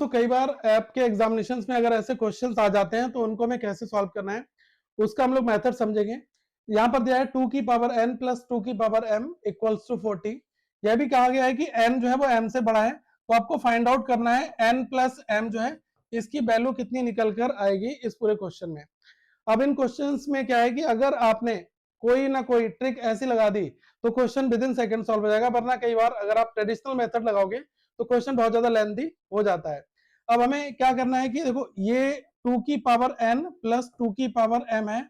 तो कई बार ऐप के एग्जामिनेशंस में अगर ऐसे क्वेश्चंस आ जाते हैं तो उनको हमें कैसे सॉल्व करना है उसका हम लोग मेथड समझेंगे। यहाँ पर दिया है 2 की पावर n प्लस 2 की पावर m इक्वल्स टू 40। यह भी कहा गया है कि n जो है वो m से बड़ा है, तो आपको फाइंड आउट करना है n प्लस m जो है इसकी वैल्यू कितनी निकल कर आएगी इस पूरे क्वेश्चन में। अब इन क्वेश्चंस में क्या है कि अगर आपने कोई ना कोई ट्रिक ऐसी लगा दी तो question with in second solve हो जाएगा, वरना कई बार अगर आप ट्रेडिशनल मेथड लगाओगे तो क्वेश्चन बहुत ज्यादा लेंथी हो जाता है। अब हमें क्या करना है कि देखो ये 2 की पावर n प्लस 2 की पावर m है,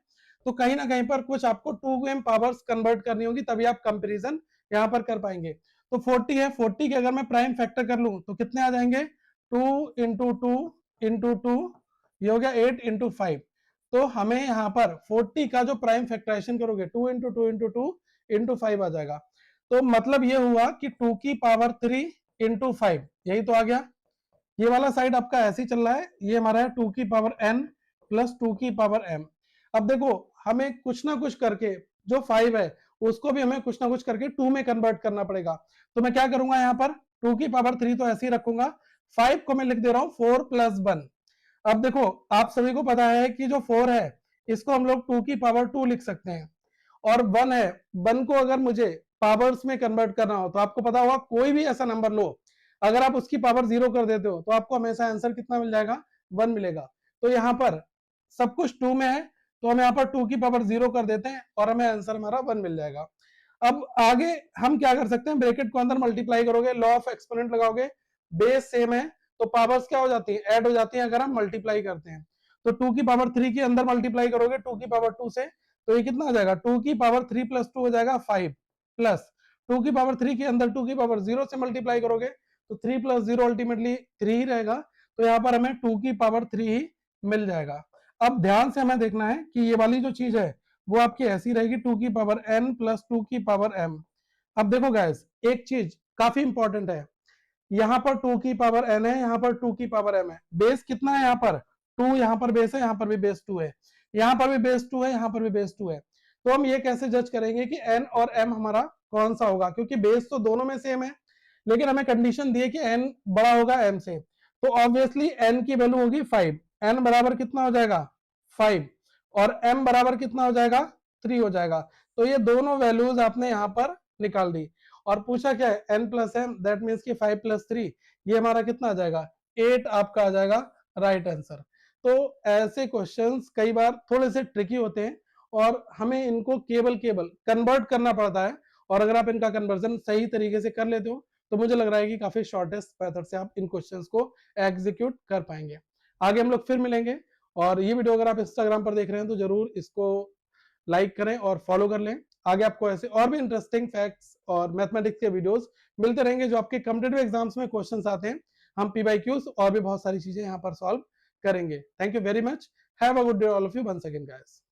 तो कहीं ना कहीं पर कुछ आपको 2m पावर्स कन्वर्ट करनी होगी, तभी आप कंपैरिजन यहाँ पर कर पाएंगे। तो 40 है, 40 के अगर मैं प्राइम फैक्टर कर लूं तो कितने आ जाएंगे, 2 इंटू टू इंटू टू, ये हो गया 8 इंटू 5। तो हमें यहाँ पर 40 का जो प्राइम फैक्टराइजेशन करोगे 2 into two into two into 5 आ जाएगा। तो मतलब ये हुआ कि 2 की पावर 3 इंटू 5, यही तो आ गया। ये वाला साइड आपका ऐसे ही चल रहा है, ये हमारा है 2 की पावर n प्लस 2 की पावर m। अब देखो हमें कुछ ना कुछ करके जो 5 है उसको भी हमें कुछ ना कुछ करके 2 में कन्वर्ट करना पड़ेगा। तो मैं क्या करूंगा, यहाँ पर 2 की पावर 3 तो ऐसे ही रखूंगा, 5 को मैं लिख दे रहा हूं 4 प्लस 1। अब देखो आप सभी को पता है कि जो 4 है इसको हम लोग 2 की पावर 2 लिख सकते हैं, और 1 है, 1 को अगर मुझे पावर्स में कन्वर्ट करना हो तो आपको पता होगा कोई भी ऐसा नंबर लो, अगर आप उसकी पावर 0 कर देते हो तो आपको हमेशा आंसर कितना मिल जाएगा, 1 मिलेगा। तो यहाँ पर सब कुछ 2 में है, तो हम यहाँ पर 2 की पावर 0 कर देते हैं और हमें आंसर हमारा 1 मिल जाएगा। अब आगे हम क्या कर सकते हैं, ब्रैकेट को अंदर मल्टीप्लाई करोगे, लॉ ऑफ एक्सपोनेंट लगाओगे, बेस सेम है तो पावर्स क्या हो जाती है, ऐड हो जाती है अगर हम मल्टीप्लाई करते हैं। तो 2 की पावर 3 के अंदर मल्टीप्लाई करोगे 2 की पावर 2 से, तो ये कितना आ जाएगा, 2 की पावर 3 प्लस 2 हो जाएगा 5, प्लस 2 की पावर 3 के अंदर 2 की पावर 0 से मल्टीप्लाई करोगे तो 3 प्लस 0 अल्टीमेटली 3 ही रहेगा, तो यहाँ पर हमें 2 की पावर 3 ही मिल जाएगा। अब ध्यान से हमें देखना है कि ये वाली जो चीज है वो आपकी ऐसी रहेगी 2 की पावर n प्लस 2 की पावर m। अब देखो गाइस एक चीज काफी इंपॉर्टेंट है, यहाँ पर 2 की पावर n है, यहाँ पर 2 की पावर m है, बेस कितना है यहाँ पर 2, यहाँ पर बेस है, यहाँ पर भी बेस 2 है, यहाँ पर भी बेस 2 है, यहाँ पर भी बेस 2 है। तो हम ये कैसे जज करेंगे कि n और m हमारा कौन सा होगा, क्योंकि बेस तो दोनों में सेम है, लेकिन हमें कंडीशन दी है कि n बड़ा होगा m से, तो ऑब्वियसली n की वैल्यू होगी 5, n बराबर कितना हो जाएगा 5, और m बराबर कितना हो जाएगा 3 हो जाएगा। तो ये दोनों वैल्यूज आपने यहाँ पर निकाल दी, और पूछा क्या है n plus m, that means कि 5 प्लस 3, ये हमारा कितना आ जाएगा 8 आपका आ जाएगा राइट आंसर। तो ऐसे क्वेश्चंस कई बार थोड़े से ट्रिकी होते हैं और हमें इनको केवल कन्वर्ट करना पड़ता है, और अगर आप इनका कन्वर्जन सही तरीके से कर लेते हो तो मुझे लग रहा है कि काफी शॉर्टेस्ट मेथड से आप इन क्वेश्चंस को एग्जीक्यूट कर पाएंगे। आगे हम लोग फिर मिलेंगे, और ये वीडियो अगर आप इंस्टाग्राम पर देख रहे हैं तो जरूर इसको लाइक करें और फॉलो कर लें। आगे आपको ऐसे और भी इंटरेस्टिंग फैक्ट्स और मैथमेटिक्स के वीडियोस मिलते रहेंगे जो आपके कॉम्पिटिटिव एग्जाम्स में क्वेश्चंस आते हैं। हम पीवाईक्यूज और भी बहुत सारी चीजें यहाँ पर सॉल्व करेंगे। Thank you very much, have a good day all of you, once again guys.